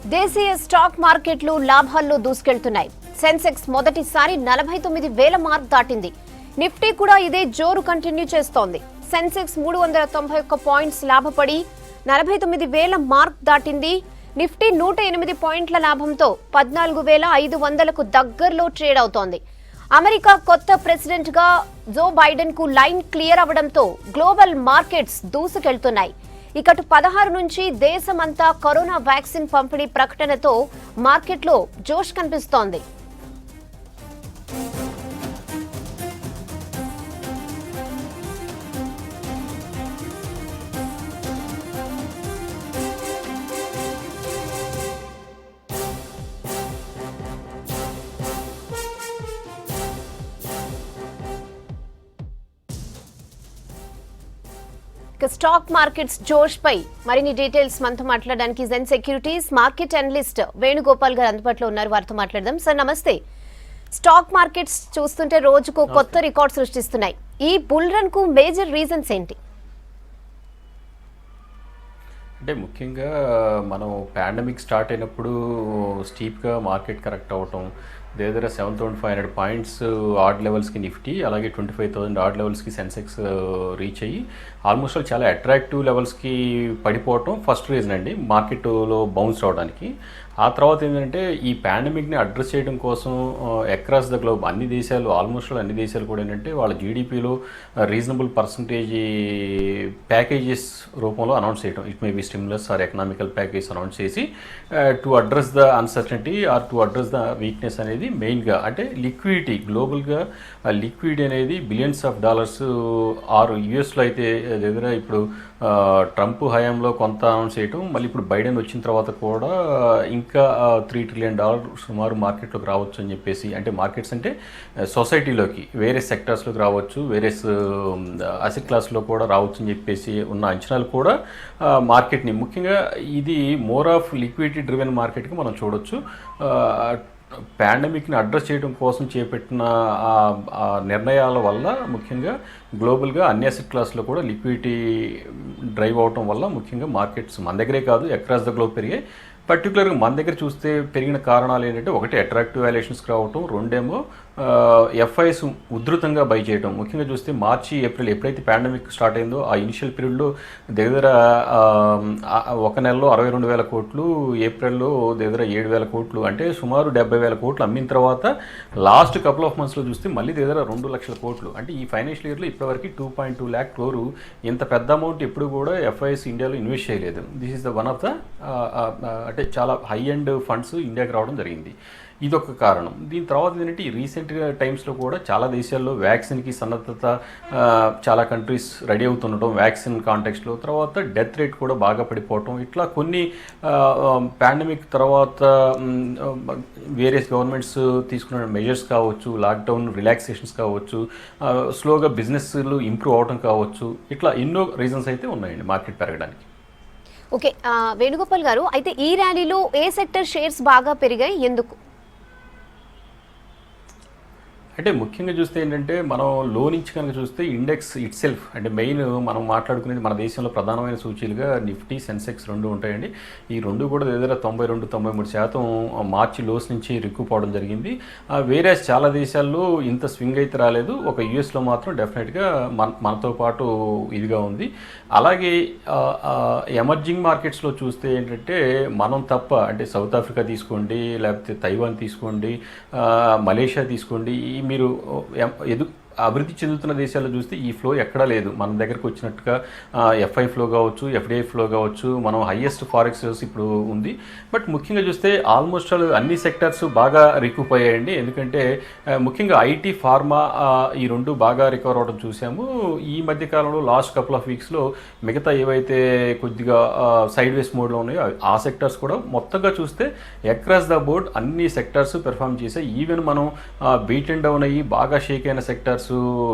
దేశీయ స్టాక్ మార్కెట్లు లాభాల్లో దూసుకెళ్తున్నాయి. సెన్సెక్స్ మొదటిసారి 49,000 మార్క్ దాటింది. నిఫ్టీ కూడా ఇదే జోరు కంటిన్యూ చేస్తోంది. సెన్సెక్స్ 391 పాయింట్స్ లాభపడి 49,000 మార్క్ దాటింది. నిఫ్టీ 108 పాయింట్ల లాభంతో 14,500కు దగ్గరలో ట్రేడ్ అవుతోంది. అమెరికా కొత్త ప్రెసిడెంట్ గా జో బైడెన్ కు లైన్ క్లియర్ అవడంతో గ్లోబల్ మార్కెట్స్ దూసుకెళ్తున్నాయి. ఇకటు 16 నుంచి దేశమంతా కరోనా వ్యాక్సిన్ పంపిణీ ప్రకటనతో మార్కెట్లో జోష్ కనిపిస్తోంది. స్టాక్ మార్కెట్స్ జోష్ పై మరిన్ని డీటెయిల్స్ మనతో మాట్లాడడానికి జెన్ సెక్యూరిటీస్ మార్కెట్ అనలిస్ట్ వేణుగోపాల్ గారు అందుబాటులో ఉన్నారు. వారితో మాట్లాడదాం. సార్ నమస్తే. స్టాక్ మార్కెట్స్ చూస్తుంటే రోజుకు కొత్త రికార్డ్ సృష్టిస్తున్నాయి. ఈ బుల్ రన్ కు మేజర్ రీజన్స్ ఏంటి? అంటే ముఖ్యంగా మనం పాండమిక్ స్టార్ట్ అయినప్పుడు స్టీప్గా మార్కెట్ కరెక్ట్ అవ్వటం, దగ్గర 7,500 పాయింట్స్ ఆడ్ లెవెల్స్కి నిఫ్టీ, అలాగే 25,000 ఆడ్ లెవెల్స్కి సెన్సెక్స్ రీచ్ అయ్యి ఆల్మోస్ట్ చాలా అట్రాక్టివ్ లెవెల్స్కి పడిపోవటం ఫస్ట్ రీజన్ అండి మార్కెట్లో బౌన్స్ అవడానికి. ఆ తర్వాత ఏంటంటే ఈ పాండమిక్ని అడ్రస్ చేయడం కోసం అక్రాస్ ద గ్లోబ్ అన్ని దేశాలు అన్ని దేశాలు కూడా ఏంటంటే వాళ్ళ జీడిపిలో రీజనబుల్ పర్సంటేజ్ ప్యాకేజెస్ రూపంలో అనౌన్స్ చేయడం, it may be stimulus or economical package announce చేసి to address the uncertainty or to address the weakness అనేది మెయిన్గా. అంటే లిక్విడిటీ గ్లోబల్గా లిక్విడిటీ అనేది బిలియన్స్ ఆఫ్ డాలర్స్ ఆరు యూఎస్లో అయితే దగ్గర ఇప్పుడు ట్రంప్ హయాంలో కొంత అనౌన్స్ చేయటం, మళ్ళీ ఇప్పుడు బైడెన్ వచ్చిన తర్వాత కూడా ఇంకా $3 trillion సుమారు మార్కెట్లోకి రావచ్చు అని చెప్పేసి, అంటే మార్కెట్స్ అంటే సొసైటీలోకి వేరే సెక్టర్స్లోకి రావచ్చు, వేరే అసెట్ క్లాస్లో కూడా రావచ్చు అని చెప్పేసి ఉన్న అంచనాలు కూడా మార్కెట్ని ముఖ్యంగా ఇది మోర్ ఆఫ్ లిక్విడిటీ డ్రివెన్ మార్కెట్కి మనం చూడొచ్చు. పాండమిక్ని అడ్రస్ చేయడం కోసం చేపట్టిన నిర్ణయాల వల్ల ముఖ్యంగా గ్లోబల్గా అన్ని అసెట్ క్లాస్లో కూడా లిక్విడిటీ డ్రైవ్ అవటం వల్ల ముఖ్యంగా మార్కెట్స్ మన దగ్గరే కాదు అక్రాస్ ద గ్లోబ్ పెరిగాయి. పర్టికులర్గా మన దగ్గర చూస్తే పెరిగిన కారణాలు ఏంటంటే ఒకటి అట్రాక్టివ్ వాల్యుయేషన్స్కి రావటం, రెండేమో ఎఫ్ఐస్ ఉధృతంగా బై చేయడం. ముఖ్యంగా చూస్తే మార్చి ఏప్రిల్ ఎప్పుడైతే పాండమిక్ స్టార్ట్ అయిందో ఆ ఇనిషియల్ పీరియడ్లో దగ్గర ఒక నెలలో 62,000 కోట్లు, ఏప్రిల్లో దగ్గర 7,000 కోట్లు, అంటే సుమారు 70,000 కోట్లు అమ్మిన తర్వాత లాస్ట్ కపుల్ ఆఫ్ మంత్స్లో చూస్తే మళ్ళీ దగ్గర 2 లక్షల కోట్లు, అంటే ఈ ఫైనాన్షియల్ ఇయర్లో ఇప్పటివరకు 2.2 lakh crore ఇంత పెద్ద అమౌంట్ ఎప్పుడు కూడా ఎఫ్ఐఎస్ ఇండియాలో ఇన్వెస్ట్ చేయలేదు. This is the one of the అంటే చాలా హై అండ్ ఫండ్స్ ఇండియాకి రావడం జరిగింది. ఇదొక కారణం. దీని తర్వాత ఏంటంటే ఈ రీసెంట్ టైమ్స్లో కూడా చాలా దేశాల్లో వ్యాక్సిన్కి సన్నద్ధత చాలా కంట్రీస్ రెడీ అవుతుండటం వ్యాక్సిన్ కాంటెక్స్ట్లో, తర్వాత డెత్ రేట్ కూడా బాగా పడిపోవటం, ఇట్లా కొన్ని పాండమిక్ తర్వాత వేరియస్ గవర్నమెంట్స్ తీసుకున్న మెజర్స్ కావచ్చు, లాక్డౌన్ రిలాక్సేషన్స్ కావచ్చు, స్లోగా బిజినెస్లు ఇంప్రూవ్ అవడం కావచ్చు, ఇట్లా ఎన్నో రీజన్స్ అయితే ఉన్నాయండి మార్కెట్ పెరగడానికి. ఓకే వేణుగోపాల్ గారు, అయితే ఈ ర్యాలీలో ఏ సెక్టర్ షేర్స్ బాగా పెరిగాయి, ఎందుకు? అంటే ముఖ్యంగా చూస్తే ఏంటంటే మనం లో నుంచి కనుక చూస్తే ఇండెక్స్ ఇట్ సెల్ఫ్, అంటే మెయిన్ మనం మాట్లాడుకునేది మన దేశంలో ప్రధానమైన సూచీలుగా నిఫ్టీ, సెన్సెక్స్ రెండు ఉంటాయండి. ఈ రెండు కూడా దగ్గర 92-93% మార్చి లోస్ నుంచి రిక్కుపోవడం జరిగింది. వేరే చాలా దేశాల్లో ఇంత స్వింగ్ అయితే రాలేదు. ఒక యూఎస్లో మాత్రం డెఫినెట్గా మనతో పాటు ఇదిగా ఉంది. అలాగే ఎమర్జింగ్ మార్కెట్స్లో చూస్తే ఏంటంటే మనం తప్ప, అంటే సౌత్ ఆఫ్రికా తీసుకోండి, లేకపోతే తైవాన్ తీసుకోండి, మలేషియా తీసుకోండి, మీరు అభివృద్ధి చెందుతున్న దేశాల్లో చూస్తే ఈ ఫ్లో ఎక్కడా లేదు. మన దగ్గరకు వచ్చినట్టుగా ఎఫ్ఐ ఫ్లో కావచ్చు, ఎఫ్డిఐ ఫ్లో కావచ్చు, మనం హైయెస్ట్ ఫారెక్స్ ఇప్పుడు ఉంది. బట్ ముఖ్యంగా చూస్తే ఆల్మోస్ట్ అన్ని సెక్టర్స్ బాగా రికూప్ అయ్యాయండి. ఎందుకంటే ముఖ్యంగా ఐటీ, ఫార్మా ఈ రెండు బాగా రికవర్ అవ్వడం చూసాము. ఈ మధ్య కాలంలో లాస్ట్ కపుల్ ఆఫ్ వీక్స్లో మిగతా ఏవైతే కొద్దిగా సైడ్ వేస్ మోడ్లో ఉన్నాయో ఆ సెక్టర్స్ కూడా మొత్తంగా చూస్తే అక్రాస్ ద బోర్డ్ అన్ని సెక్టర్స్ పెర్ఫామ్ చేసాయి. ఈవెన్ మనం బీట్ అండ్ డౌన్ అయ్యి బాగా షేక్ అయిన సెక్టర్స్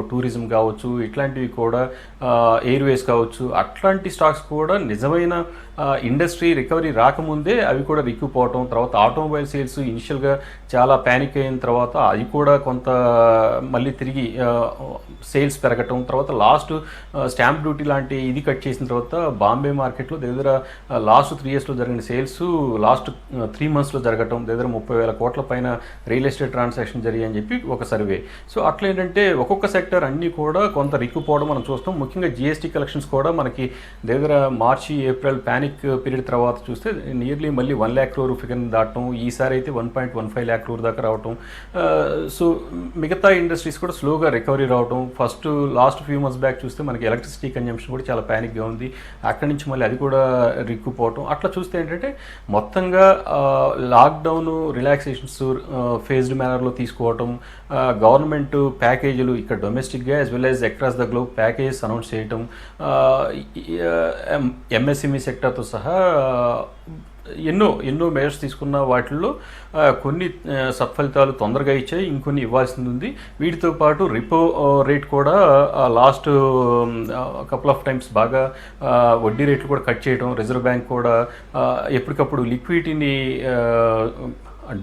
టూరిజం కావచ్చు, ఇట్లాంటివి కూడా ఎయిర్వేస్ కావచ్చు, అట్లాంటి స్టాక్స్ కూడా నిజమైన ఇండస్ట్రీ రికవరీ రాకముందే అవి కూడా రిక్కుపోవటం, తర్వాత ఆటోమొబైల్ సేల్స్ ఇనిషియల్గా చాలా ప్యానిక్ అయిన తర్వాత అవి కూడా కొంత మళ్ళీ తిరిగి సేల్స్ పెరగటం, తర్వాత లాస్ట్ స్టాంప్ డ్యూటీ లాంటి ఇది కట్ చేసిన తర్వాత బాంబే మార్కెట్లో దగ్గర లాస్ట్ 3 yearsలో జరిగిన సేల్స్ లాస్ట్ 3 monthsలో జరగటం, దగ్గర 30,000 కోట్ల పైన రియల్ ఎస్టేట్ ట్రాన్సాక్షన్ జరిగాయని చెప్పి ఒక సర్వే. సో అట్లా ఏంటంటే ఒక్కొక్క సెక్టర్ అన్నీ కూడా కొంత రిక్కుపోవడం మనం చూస్తాం. ముఖ్యంగా జిఎస్టీ కలెక్షన్స్ కూడా మనకి దగ్గర మార్చి ఏప్రిల్ ప్యానిక్ పీరియడ్ తర్వాత చూస్తే నియర్లీ మళ్ళీ 1 lakh crore ఫిగర్ దాటం, ఈసారి అయితే 1.15 lakh crore దాకా రావటం. సో మిగతా ఇండస్ట్రీస్ కూడా స్లోగా రికవరీ రావటం. First last few months back చూస్తే మనకి ఎలక్ట్రిసిటీ కన్జంప్షన్ కూడా చాలా ప్యానిక్గా ఉంది, అక్కడి నుంచి మళ్ళీ అది కూడా రిక్కుపోవటం. అట్లా చూస్తే ఏంటంటే మొత్తంగా లాక్డౌన్ రిలాక్సేషన్స్ ఫేజ్డ్ మేనర్లో తీసుకోవటం, గవర్నమెంట్ ప్యాకేజీలు ఇక్కడ డొమెస్టిక్గా as well as across the globe packages announce చేయటం, ఎంఎస్ఎంఈ సెక్టర్తో సహా ఎన్నో మెజర్స్ తీసుకున్న వాటిల్లో కొన్ని సత్ఫలితాలు తొందరగా ఇచ్చాయి, ఇంకొన్ని ఇవ్వాల్సింది ఉంది. వీటితో పాటు రిపో రేట్ కూడా లాస్ట్ కపుల్ ఆఫ్ టైమ్స్ బాగా వడ్డీ రేట్లు కూడా కట్ చేయడం, రిజర్వ్ బ్యాంక్ కూడా ఎప్పటికప్పుడు లిక్విడిటీని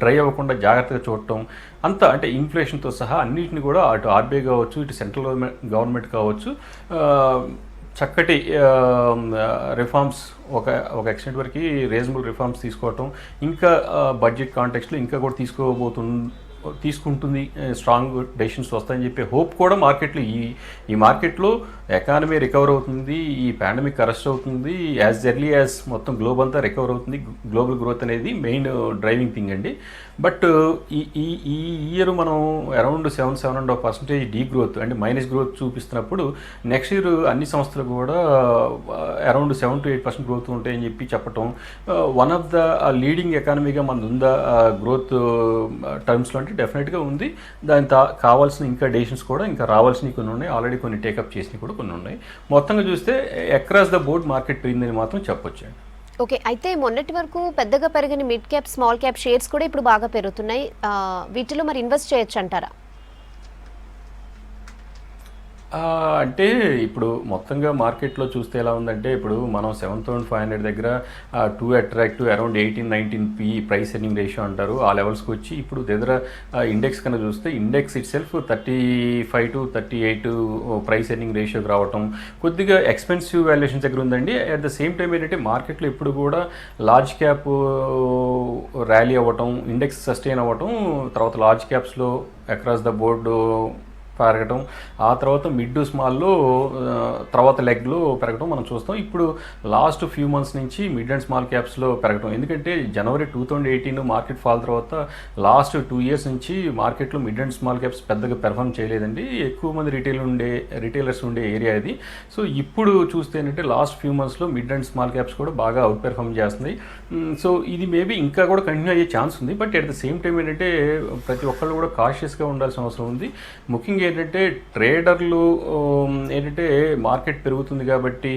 డ్రై అవ్వకుండా జాగ్రత్తగా చూడటం, అంతా అంటే ఇన్ఫ్లేషన్తో సహా అన్నిటిని కూడా అటు ఆర్బీఐ కావచ్చు, ఇటు సెంట్రల్ గవర్నమెంట్ కావచ్చు చక్కటి రిఫార్మ్స్ ఒక ఎక్స్టెంట్ వరకు రీజనబుల్ రిఫార్మ్స్ తీసుకోవటం, ఇంకా బడ్జెట్ కాంటెక్స్లో ఇంకా కూడా తీసుకుంటుంది, స్ట్రాంగ్ డెసిషన్స్ వస్తాయని చెప్పే హోప్ కూడా మార్కెట్లో ఈ మార్కెట్లో ఎకానమీ రికవర్ అవుతుంది, ఈ పాండమిక్ అరెస్ట్ అవుతుంది, యాజ్ ఎర్లీ యాజ్ మొత్తం గ్లోబ్ అంతా రికవర్ అవుతుంది. గ్లోబల్ గ్రోత్ అనేది మెయిన్ డ్రైవింగ్ థింగ్ అండి. బట్ ఈ ఇయర్ మనం అరౌండ్ 7.5% డీ గ్రోత్ అంటే మైనస్ గ్రోత్ చూపిస్తున్నప్పుడు నెక్స్ట్ ఇయర్ అన్ని సంస్థలు కూడా అరౌండ్ 7 to 8% గ్రోత్ ఉంటాయని చెప్పి చెప్పటం, వన్ ఆఫ్ ద లీడింగ్ ఎకానమీగా మనది ఉందా గ్రోత్ టర్మ్స్లో అంటే డెఫినెట్గా ఉంది. దాని కావాల్సిన ఇంకా డెసిషన్స్ కూడా ఇంకా రావాల్సినవి కొన్ని ఉన్నాయి, ఆల్రెడీ కొన్ని టేకప్ చేసినవి కూడా కొన్ని ఉన్నాయి. మొత్తంగా చూస్తే అక్రాస్ ద బోర్డ్ మార్కెట్ పెరిగిందని మాత్రం చెప్పొచ్చు. ఓకే, అయితే మొన్నటి వరకు పెద్దగా పెరిగిన mid cap small cap shares కూడా ఇప్పుడు బాగా పెరుగుతున్నాయి, వీటిలో మరి ఇన్వెస్ట్ చేయొచ్చు అంటారా? అంటే ఇప్పుడు మొత్తంగా మార్కెట్లో చూస్తే ఎలా ఉందంటే ఇప్పుడు మనం 7,500 దగ్గర too attractive around 18-19 price earning ratio అంటారు, ఆ లెవెల్స్కి వచ్చి ఇప్పుడు దగ్గర ఇండెక్స్ కన్నా చూస్తే index itself 35 to 38 price earning రేషియోకి రావటం కొద్దిగా ఎక్స్పెన్సివ్ వాల్యుయేషన్ దగ్గర ఉందండి. అట్ ద సేమ్ టైం ఏంటంటే మార్కెట్లో ఎప్పుడు కూడా లార్జ్ క్యాప్ ర్యాలీ అవ్వటం, ఇండెక్స్ సస్టైన్ అవ్వటం, తర్వాత లార్జ్ క్యాప్స్లో అక్రాస్ ద బోర్డు పెరగటం, ఆ తర్వాత మిడ్ స్మాల్లో తర్వాత లెగ్లో పెరగటం మనం చూస్తాం. ఇప్పుడు లాస్ట్ ఫ్యూ మంత్స్ నుంచి మిడ్ అండ్ స్మాల్ క్యాప్స్లో పెరగటం, ఎందుకంటే జనవరి 2018 మార్కెట్ ఫాల్ తర్వాత లాస్ట్ 2 years నుంచి మార్కెట్లో మిడ్ అండ్ స్మాల్ క్యాప్స్ పెద్దగా పెర్ఫామ్ చేయలేదండి, ఎక్కువ మంది రిటైలర్స్ ఉండే ఏరియా ఇది. సో ఇప్పుడు చూస్తే ఏంటంటే లాస్ట్ ఫ్యూ మంత్స్లో మిడ్ అండ్ స్మాల్ క్యాప్స్ కూడా బాగా అవుట్ పెర్ఫామ్ చేస్తున్నాయి. సో ఇది మేబీ ఇంకా కూడా కంటిన్యూ అయ్యే ఛాన్స్ ఉంది. But at the same time ఏంటంటే ప్రతి ఒక్కళ్ళు కూడా కాషియస్గా ఉండాల్సిన అవసరం ఉంది. ముఖ్యంగా ఏంటంటే ట్రేడర్లు ఏంటంటే మార్కెట్ పెరుగుతుంది కాబట్టి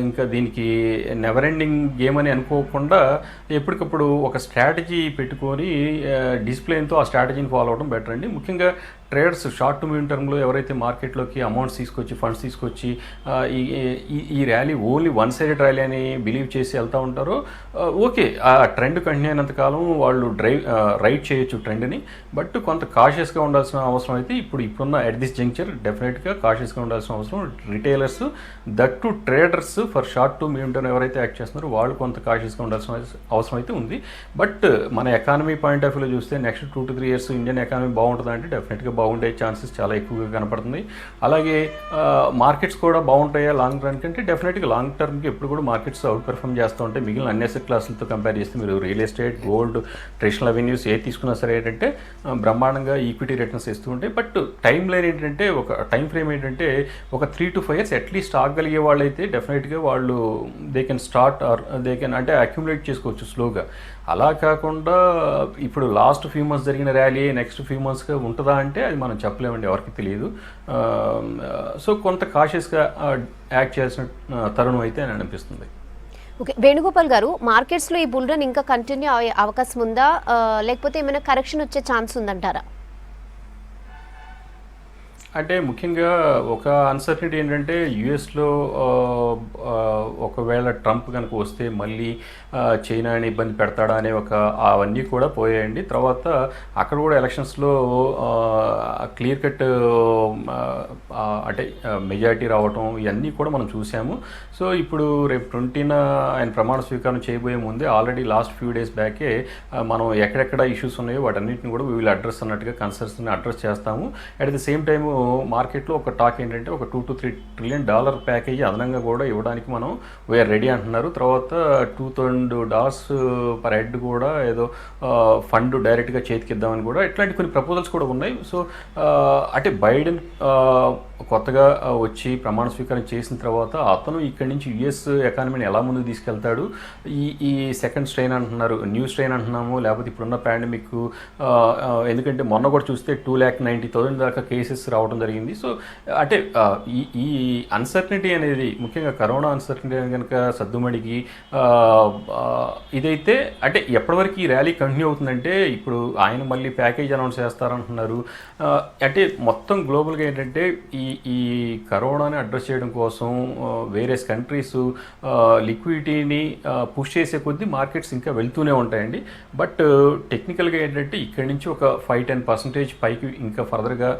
ఇంకా దీనికి నెవర్ ఎండింగ్ గేమ్ అని అనుకోకుండా ఎప్పటికప్పుడు ఒక స్ట్రాటజీ పెట్టుకొని డిసిప్లిన్తో ఆ స్ట్రాటజీని ఫాలో అవడం బెటర్ అండి. ముఖ్యంగా ట్రేడర్స్ షార్ట్ టు మీడియం టర్మ్లో ఎవరైతే మార్కెట్లోకి అమౌంట్స్ తీసుకొచ్చి ఫండ్స్ తీసుకొచ్చి ఈ rally only one sided rally అని బిలీవ్ చేసి వెళ్తూ ఉంటారో ఓకే, ఆ ట్రెండ్ కంటిన్యూ అయినంతకాలం వాళ్ళు రైట్ చేయొచ్చు ట్రెండ్ని. బట్ కొంత కాషియస్గా ఉండాల్సిన అవసరం అయితే ఇప్పుడున్న అట్ దిస్ జంక్చర్ డెఫినెట్గా కాషియస్గా ఉండాల్సిన అవసరం retailers, that to traders for short to medium term ఎవరైతే యాక్ట్ చేస్తున్నారో వాళ్ళు కొంత కాషియస్గా ఉండాల్సిన అవసరం అయితే ఉంది. బట్ మన ఎకానమీ పాయింట్ ఆఫ్ వ్యూలో చూస్తే next 2 to 3 years Indian economy బాగుంటుందంటే డెఫినెట్గా బాగుండే ఛాన్సెస్ చాలా ఎక్కువగా కనపడుతుంది. అలాగే మార్కెట్స్ కూడా బాగుంటాయా లాంగ్ రన్ కంటే డెఫినెట్గా లాంగ్ టర్మ్కి ఎప్పుడు కూడా మార్కెట్స్ అవుట్ పెర్ఫామ్ చేస్తూ ఉంటాయి. మిగిలిన అన్ని అసెట్ క్లాసులతో కంపేర్ చేస్తే మీరు real estate, gold, traditional avenues ఏ తీసుకున్నా సరే ఏంటంటే బ్రహ్మాండంగా ఈక్విటీ రిటర్న్స్ ఇస్తూ ఉంటాయి. బట్ టైం లైన్ ఏంటంటే ఒక టైం ఫ్రేమ్ ఏంటంటే ఒక 3 to 5 years అట్లీస్ట్ ఆగలిగే వాళ్ళు అయితే డెఫినెట్గా వాళ్ళు they can start or they can అంటే అక్యుములేట్ చేసుకోవచ్చు స్లోగా. అలా కాకుండా ఇప్పుడు లాస్ట్ ఫ్యూ మంత్స్ జరిగిన ర్యాలీ నెక్స్ట్ ఫ్యూ మంత్స్గా ఉంటుందా అంటే అది మనం చెప్పలేమండి, ఎవరికి తెలియదు. సో కొంత కాషియస్గా యాక్ట్ చేయాల్సిన తరుణం అయితే అని అనిపిస్తుంది. ఓకే, వేణుగోపాల్ గారు, మార్కెట్స్లో ఈ బుల్ రన్ ఇంకా కంటిన్యూ అయ్యే అవకాశం ఉందా, లేకపోతే ఏమైనా కరెక్షన్ వచ్చే ఛాన్స్ ఉందంటారా? అంటే ముఖ్యంగా ఒక అన్సర్టనిటీ ఏంటంటే యుఎస్లో ఒకవేళ ట్రంప్ కనుక వస్తే మళ్ళీ చైనాని ఇబ్బంది పెడతాడా అనే అవన్నీ కూడా పోయాయండి. తర్వాత అక్కడ కూడా ఎలక్షన్స్లో క్లియర్ కట్ అంటే మెజారిటీ రావటం ఇవన్నీ కూడా మనం చూసాము. సో ఇప్పుడు రేపు 20న ఆయన ప్రమాణ స్వీకారం చేయబోయే ముందే ఆల్రెడీ లాస్ట్ ఫ్యూ డేస్ బ్యాకే మనం ఎక్కడెక్కడ ఇష్యూస్ ఉన్నాయో వాటన్నిటిని కూడా వీళ్ళు అడ్రస్ అన్నట్టుగా కన్సర్న్స్ని అడ్రస్ చేస్తాము. అట్ ది సేమ్ టైము మార్కెట్లో ఒక టాక్ ఏంటంటే ఒక $2 to $3 trillion ప్యాకేజీ అదనంగా కూడా ఇవ్వడానికి మనం వీఆర్ రెడీ అంటున్నారు. తర్వాత $2,000 పర్ హెడ్ కూడా ఏదో ఫండ్ డైరెక్ట్గా చేతికిద్దామని కూడా ఇట్లాంటి కొన్ని ప్రపోజల్స్ కూడా ఉన్నాయి. సో అంటే బైడెన్ కొత్తగా వచ్చి ప్రమాణ స్వీకారం చేసిన తర్వాత అతను ఇక్కడి నుంచి యుఎస్ ఎకానమీని ఎలా ముందుకు తీసుకెళ్తాడు, ఈ సెకండ్ స్ట్రెయిన్ అంటున్నారు, న్యూ స్ట్రెయిన్ అంటున్నాము, లేకపోతే ఇప్పుడున్న పాండమిక్, ఎందుకంటే మొన్న కూడా చూస్తే 2,90,000 దాకా కేసెస్ రావడం జరిగింది. సో అంటే ఈ అన్సర్టనిటీ అనేది ముఖ్యంగా కరోనా అన్సర్టనిటీ కనుక సద్దుమడికి ఇదైతే అంటే ఎప్పటివరకు ఈ ర్యాలీ కంటిన్యూ అవుతుందంటే ఇప్పుడు ఆయన మళ్ళీ ప్యాకేజ్ అనౌన్స్ చేస్తారంటున్నారు. అంటే మొత్తం గ్లోబల్గా ఏంటంటే ఈ కరోనాని అడ్రస్ చేయడం కోసం వేరియస్ కంట్రీస్ లిక్విడిటీని పుష్ చేసే కొద్దీ మార్కెట్స్ ఇంకా వెళ్తూనే ఉంటాయండి. బట్ టెక్నికల్గా ఏంటంటే ఇక్కడి నుంచి ఒక 5-10% పైకి ఇంకా ఫర్దర్గా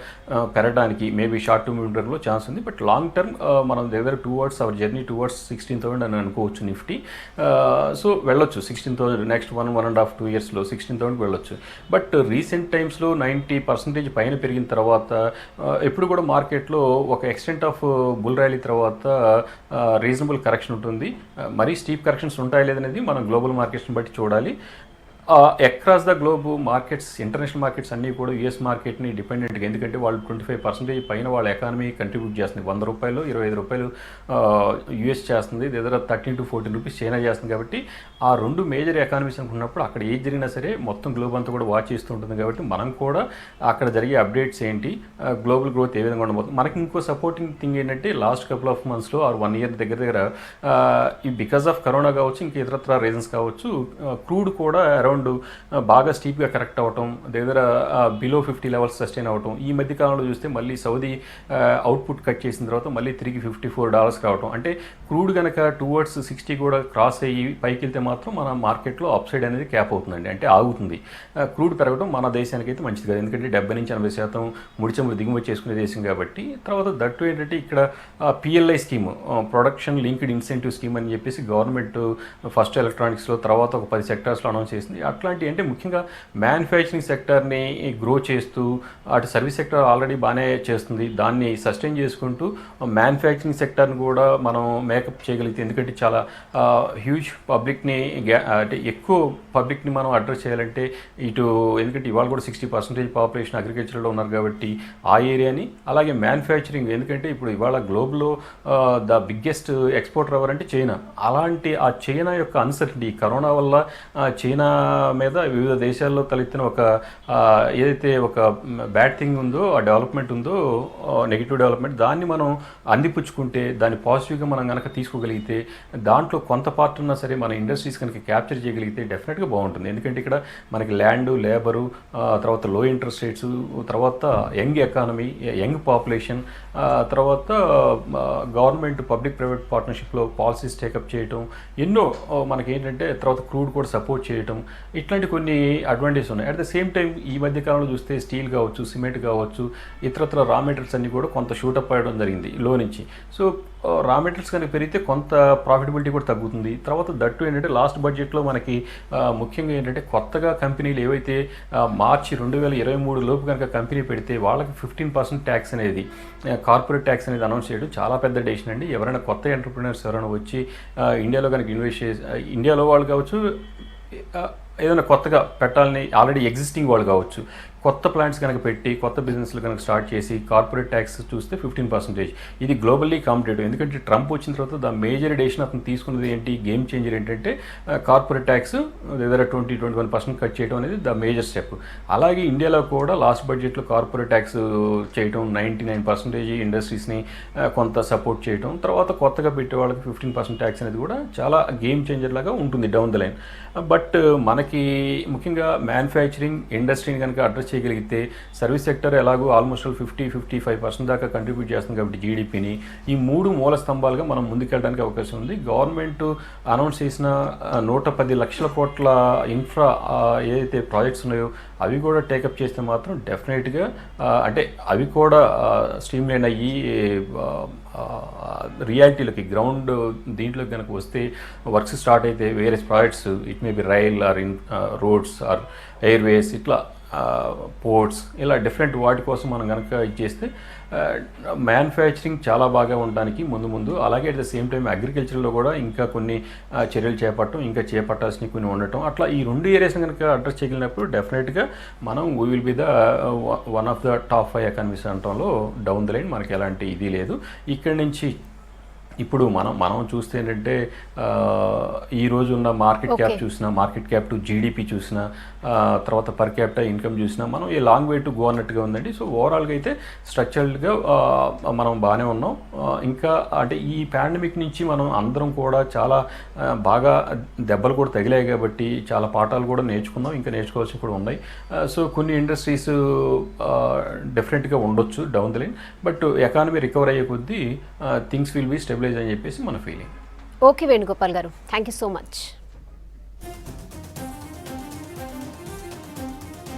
పెరగడానికి మేబీ షార్ట్ టు మీడియం టర్మ్లో ఛాన్స్ ఉంది. బట్ లాంగ్ టర్మ్ మనం దగ్గర టువర్డ్స్ అవర్ జర్నీ టువర్డ్స్ 16,000 అని అనుకోవచ్చు నిఫ్టీ. సో వెళ్ళొచ్చు 16,000 నెక్స్ట్ 1.5-2 ఇయర్స్లో 16,000కి వెళ్ళొచ్చు. బట్ రీసెంట్ టైమ్స్లో 90% పైన పెరిగిన తర్వాత ఎప్పుడు కూడా మార్కెట్లో ఒక ఎక్స్టెంట్ ఆఫ్ బుల్ ర్యాలీ తర్వాత రీజనబుల్ కరెక్షన్ ఉంటుంది. మరీ స్టీప్ కరెక్షన్స్ ఉంటాయి లేదనేది మనం గ్లోబల్ మార్కెట్స్ని బట్టి చూడాలి. Across the globe markets, international markets అన్నీ కూడా యూఎస్ మార్కెట్ని డిపెండెంట్గా, ఎందుకంటే వాళ్ళు 25% పైన వాళ్ళ ఎకానమీ కంట్రిబ్యూట్ చేస్తుంది. ₹100 ₹25 యూఎస్ చేస్తుంది, లేదా 13 to 14 రూపీస్ చైనా చేస్తుంది. కాబట్టి ఆ రెండు మేజర్ ఎకానమీస్ అనుకున్నప్పుడు అక్కడ ఏది జరిగినా సరే మొత్తం గ్లోబ్ అంతా కూడా వాచ్ చేస్తూ ఉంటుంది. కాబట్టి మనం కూడా అక్కడ జరిగే అప్డేట్స్ ఏంటి, గ్లోబల్ గ్రోత్ ఏ విధంగా ఉండబోతుంది. మనకి ఇంకో సపోర్టింగ్ థింగ్ ఏంటంటే లాస్ట్ కపుల్ ఆఫ్ మంత్స్లో ఆర్ 1 year దగ్గర బికాస్ ఆఫ్ కరోనా కావచ్చు, ఇంకా ఇతరత్ర రీజన్స్ కావచ్చు, క్రూడ్ కూడా అరౌండ్ బాగా స్టీప్గా కరెక్ట్ అవ్వటం, దగ్గర బిలో 50 లెవెల్స్ సస్టైన్ అవ్వటం. ఈ మధ్య కాలంలో చూస్తే మళ్ళీ సౌదీ అవుట్పుట్ కట్ చేసిన తర్వాత మళ్ళీ తిరిగి $54 రావటం. అంటే క్రూడ్ కనుక టువర్డ్స్ 60 కూడా క్రాస్ అయ్యి పైకి వెళ్తే మాత్రం మన మార్కెట్లో అప్సైడ్ అనేది క్యాప్ అవుతుందండి, అంటే ఆగుతుంది. క్రూడ్ పెరగడం మన దేశానికి అయితే మంచిది కాదు, ఎందుకంటే 70-80% ముడిచమురు దిగుమతి చేసుకునే దేశం కాబట్టి. తర్వాత దట్టు ఏంటంటే ఇక్కడ PLI scheme, production linked incentive scheme అని చెప్పేసి గవర్నమెంట్ ఫస్ట్ ఎలక్ట్రానిక్స్లో తర్వాత ఒక 10 సెక్టార్స్లో అనౌన్స్ చేసింది. అట్లాంటి అంటే ముఖ్యంగా మ్యానుఫ్యాక్చరింగ్ సెక్టర్ని గ్రో చేస్తూ, అటు సర్వీస్ సెక్టర్ ఆల్రెడీ బాగానే చేస్తుంది, దాన్ని సస్టైన్ చేసుకుంటూ మ్యానుఫ్యాక్చరింగ్ సెక్టర్ని కూడా మనం మేకప్ చేయగలిగితే, ఎందుకంటే చాలా హ్యూజ్ పబ్లిక్ని అంటే ఎక్కువ పబ్లిక్ని మనం అడ్రస్ చేయాలంటే ఇటు, ఎందుకంటే ఇవాళ కూడా 60% పాపులేషన్ అగ్రికల్చర్లో ఉన్నారు కాబట్టి ఆ ఏరియాని, అలాగే మ్యానుఫ్యాక్చరింగ్, ఎందుకంటే ఇప్పుడు ఇవాళ గ్లోబ్లో ద బిగ్గెస్ట్ ఎక్స్పోర్టర్ ఎవరంటే చైనా. అలాంటి ఆ చైనా యొక్క అన్సర్టనిటీ కరోనా వల్ల చైనా మీద వివిధ దేశాల్లో తలెత్తిన ఏదైతే ఒక బ్యాడ్ థింగ్ ఉందో, ఆ డెవలప్మెంట్ ఉందో, నెగిటివ్ డెవలప్మెంట్, దాన్ని మనం అందిపుచ్చుకుంటే, దాన్ని పాజిటివ్గా మనం కనుక తీసుకోగలిగితే, దాంట్లో కొంత పార్ట్ ఉన్నా సరే మన ఇండస్ట్రీస్ కనుక క్యాప్చర్ చేయగలిగితే డెఫినెట్గా బాగుంటుంది. ఎందుకంటే ఇక్కడ మనకి ల్యాండ్, లేబరు, తర్వాత లో ఇంట్రెస్ట్ రేట్స్, తర్వాత యంగ్ ఎకానమీ, యంగ్ పాపులేషన్, తర్వాత గవర్నమెంట్ పబ్లిక్ ప్రైవేట్ పార్ట్నర్షిప్లో పాలసీస్ టేకప్ చేయటం, ఎన్నో మనకి ఏంటంటే తర్వాత క్రూడ్ కూడా సపోర్ట్ చేయటం, ఇట్లాంటి కొన్ని అడ్వాంటేజెస్ ఉన్నాయి. అట్ ద సేమ్ టైం ఈ మధ్య కాలంలో చూస్తే స్టీల్ కావచ్చు, సిమెంట్ కావచ్చు, ఇతరత్ర రా మెటీరియల్స్ అన్నీ కూడా కొంత షూటప్ అవ్వడం జరిగింది లో నుంచి. సో రా మెటీరియల్స్ కనుక పెరిగితే కొంత ప్రాఫిటబిలిటీ కూడా తగ్గుతుంది. తర్వాత దట్టు ఏంటంటే లాస్ట్ బడ్జెట్లో మనకి ముఖ్యంగా ఏంటంటే కొత్తగా కంపెనీలు ఏవైతే మార్చి 2023 లోపు కనుక కంపెనీ పెడితే వాళ్ళకి 15% ట్యాక్స్ అనేది, కార్పొరేట్ ట్యాక్స్ అనేది అనౌన్స్ చేయడం చాలా పెద్ద డెసిషన్ అండి. ఎవరైనా కొత్త ఎంటర్ప్రినర్స్ ఎవరైనా వచ్చి ఇండియాలో కనుక ఇన్వెస్ట్ చేసి, ఇండియాలో వాళ్ళు కావచ్చు, ఏదైనా కొత్తగా పెట్టాలని ఆల్రెడీ ఎగ్జిస్టింగ్ వాళ్ళు కావచ్చు, కొత్త ప్లాంట్స్ కనుక పెట్టి కొత్త బిజినెస్లు కనుక స్టార్ట్ చేసి కార్పొరేట్ ట్యాక్స్ చూస్తే 15%. ఇది గ్లోబల్లీ కాంపిటేటివ్, ఎందుకంటే ట్రంప్ వచ్చిన తర్వాత ద మేజర్ డెసిషన్ అతను తీసుకున్నది ఏంటి, గేమ్ చేంజర్ ఏంటంటే కార్పొరేట్ ట్యాక్స్ దగ్గర 20-21% కట్ చేయడం అనేది ద మేజర్ స్టెప్. అలాగే ఇండియాలో కూడా లాస్ట్ బడ్జెట్లో కార్పొరేట్ ట్యాక్స్ చేయడం, 99% ఇండస్ట్రీస్ని కొంత సపోర్ట్ చేయడం, తర్వాత కొత్తగా పెట్టే వాళ్ళకి 15% ట్యాక్స్ అనేది కూడా చాలా గేమ్ చేంజర్ లాగా ఉంటుంది డౌన్ ద లైన్. బట్ మనకి ముఖ్యంగా మ్యానుఫ్యాక్చరింగ్ ఇండస్ట్రీని కనుక అడ్రస్ చేయగలిగితే, సర్వీస్ సెక్టర్ ఎలాగో ఆల్మోస్ట్ 50-55% దాకా కంట్రిబ్యూట్ చేస్తుంది కాబట్టి జీడిపిని, ఈ 3 మూల స్తంభాలుగా మనం ముందుకెళ్ళడానికి అవకాశం ఉంది. గవర్నమెంట్ అనౌన్స్ చేసిన 110 లక్షల కోట్ల ఇన్ఫ్రా ఏదైతే ప్రాజెక్ట్స్ ఉన్నాయో అవి కూడా టేకప్ చేస్తే మాత్రం డెఫినెట్గా అంటే అవి కూడా స్ట్రీమ్ లైన్ అయ్యి రియాలిటీలోకి గ్రౌండ్ దీంట్లోకి కనుక వస్తే వర్క్స్ స్టార్ట్ అయితే వేరే projects it may be rail or in roads or airways ఇట్లా పోర్ట్స్ ఇలా డిఫరెంట్ వాటి కోసం మనం కనుక ఇచ్చేస్తే మ్యానుఫ్యాక్చరింగ్ చాలా బాగా ఉండడానికి ముందు అలాగే అట్ ద సేమ్ టైం అగ్రికల్చర్లో కూడా ఇంకా కొన్ని చర్యలు చేపట్టడం ఇంకా చేపట్టాల్సినవి కొన్ని ఉండటం అట్లా ఈ 2 ఏరియాస్ కనుక అడ్రస్ చేయగలిగినప్పుడు డెఫినెట్గా మనం we will be the one of the top 5 economies అనటంలో డౌన్ ద లైన్ మనకి ఎలాంటి ఇది లేదు. ఇక్కడి నుంచి ఇప్పుడు మనం చూస్తే ఏంటంటే ఈ రోజు ఉన్న మార్కెట్ క్యాప్ చూసినా, మార్కెట్ క్యాప్ టు జీడిపి చూసినా, తర్వాత పర్ క్యాపిటల్ ఇన్కమ్ చూసినా మనం ఈ లాంగ్ వే టు గో అన్నట్టుగా ఉందండి. సో ఓవరాల్గా అయితే స్ట్రక్చర్డ్గా మనం బాగానే ఉన్నాం. ఇంకా అంటే ఈ పాండమిక్ నుంచి మనం అందరం కూడా చాలా బాగా దెబ్బలు కూడా తగిలాయి కాబట్టి చాలా పాఠాలు కూడా నేర్చుకున్నాం, ఇంకా నేర్చుకోవాల్సి కూడా ఉన్నాయి. సో కొన్ని ఇండస్ట్రీస్ డిఫరెంట్గా ఉండొచ్చు down the line, but economy recover అయ్యే కొద్దీ థింగ్స్ విల్ బీ స్టెబిలైజ్ అని చెప్పేసి మన ఫీలింగ్. ఓకే వేణుగోపాల్ గారు, థ్యాంక్ యూ సో మచ్.